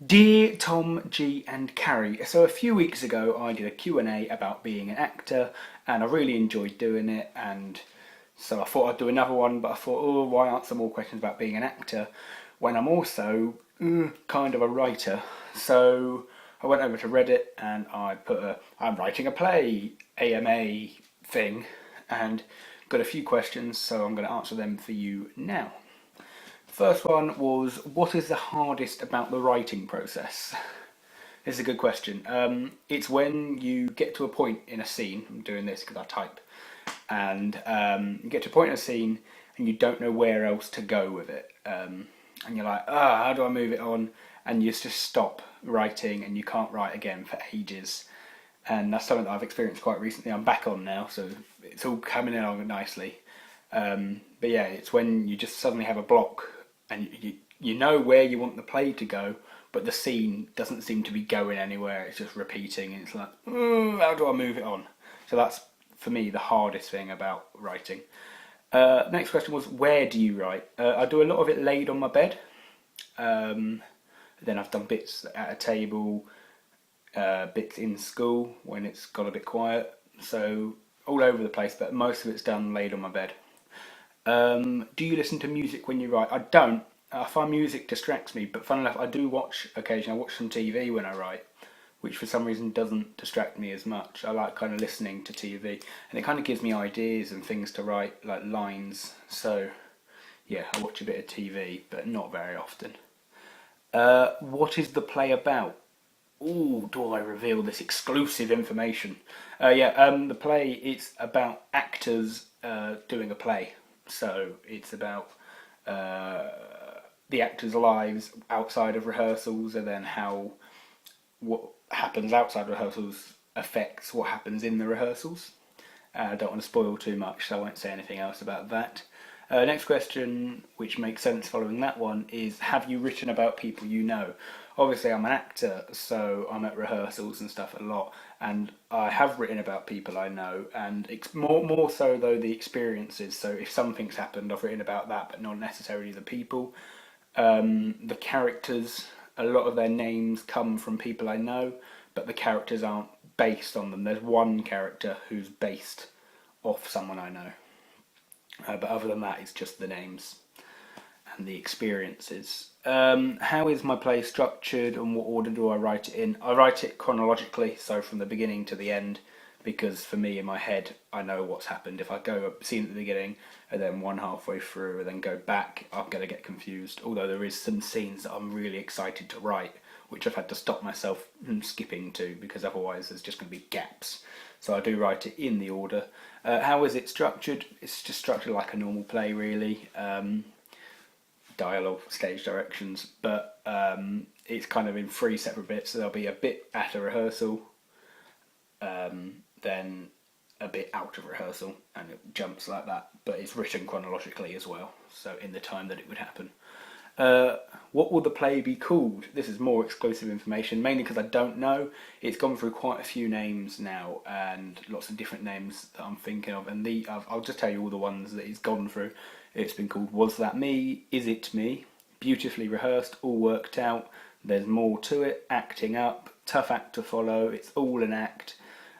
Dear Tom, G and Carrie, so a few weeks ago I did a Q&A about being an actor and I really enjoyed doing it, and so I thought I'd do another one, but I thought, oh, why answer more questions about being an actor when I'm also kind of a writer? So I went over to Reddit and I put I'm writing a play AMA thing and got a few questions, so I'm going to answer them for you now. First one was, what is the hardest about the writing process? This is a good question. It's when you get to a point in a scene, I'm doing this because I type, and you get to a point in a scene and you don't know where else to go with it. And you're like, how do I move it on? And you just stop writing and you can't write again for ages. And that's something that I've experienced quite recently. I'm back on now, so it's all coming along nicely. But yeah, it's when you just suddenly have a block and you know where you want the play to go, but the scene doesn't seem to be going anywhere. It's just repeating, and it's like, how do I move it on? So that's, for me, the hardest thing about writing. Next question was, where do you write? I do a lot of it laid on my bed. Then I've done bits at a table, bits in school when it's got a bit quiet. So all over the place, but most of it's done laid on my bed. Do you listen to music when you write? I don't. I find music distracts me, but fun enough, I do watch occasionally. I watch some TV when I write, which for some reason doesn't distract me as much. I like kind of listening to TV, and it kind of gives me ideas and things to write, like lines. So yeah, I watch a bit of TV, but not very often. What is the play about? Ooh, do I reveal this exclusive information? The play, it's about actors doing a play. So it's about the actors' lives outside of rehearsals, and then how what happens outside rehearsals affects what happens in the rehearsals. I don't want to spoil too much, so I won't say anything else about that. Next question, which makes sense following that one, is, have you written about people you know? Obviously I'm an actor, so I'm at rehearsals and stuff a lot, and I have written about people I know, and more so though the experiences. So if something's happened, I've written about that, but not necessarily the people. The characters, a lot of their names come from people I know, but the characters aren't based on them. There's one character who's based off someone I know. But other than that, it's just the names and the experiences. How is my play structured and what order do I write it in? I write it chronologically, so from the beginning to the end, because for me in my head I know what's happened. If I go a scene at the beginning and then one halfway through and then go back, I'm going to get confused. Although there is some scenes that I'm really excited to write, which I've had to stop myself from skipping to, because otherwise there's just going to be gaps. So I do write it in the order. How is it structured? It's just structured like a normal play, really. Dialogue, stage directions, but it's kind of in three separate bits. So there'll be a bit at a rehearsal, then a bit out of rehearsal, and it jumps like that. But it's written chronologically as well, so in the time that it would happen. What will the play be called? This is more exclusive information, mainly because I don't know. It's gone through quite a few names now, and lots of different names that I'm thinking of, and I'll just tell you all the ones that it's gone through. It's been called Was That Me? Is It Me? Beautifully Rehearsed, All Worked Out, There's More to It, Acting Up, Tough Act to Follow, It's All an Act,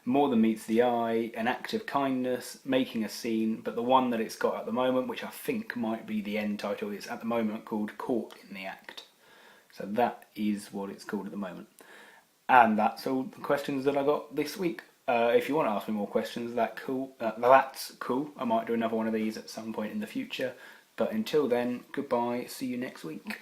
More Than Meets the Eye, An Act of Kindness, Making a Scene, but the one that it's got at the moment, which I think might be the end title, is at the moment called Caught in the Act. So that is what it's called at the moment. And that's all the questions that I got this week. If you want to ask me more questions, that's cool. I might do another one of these at some point in the future. But until then, goodbye. See you next week.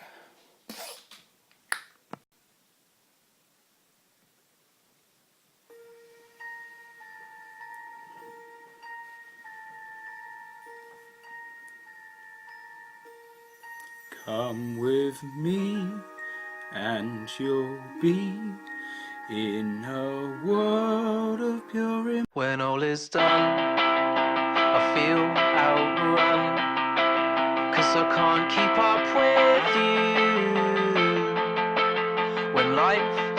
Come with me and you'll be in a world of pure. When all is done, I feel outrun, 'cause I can't keep up with you. When life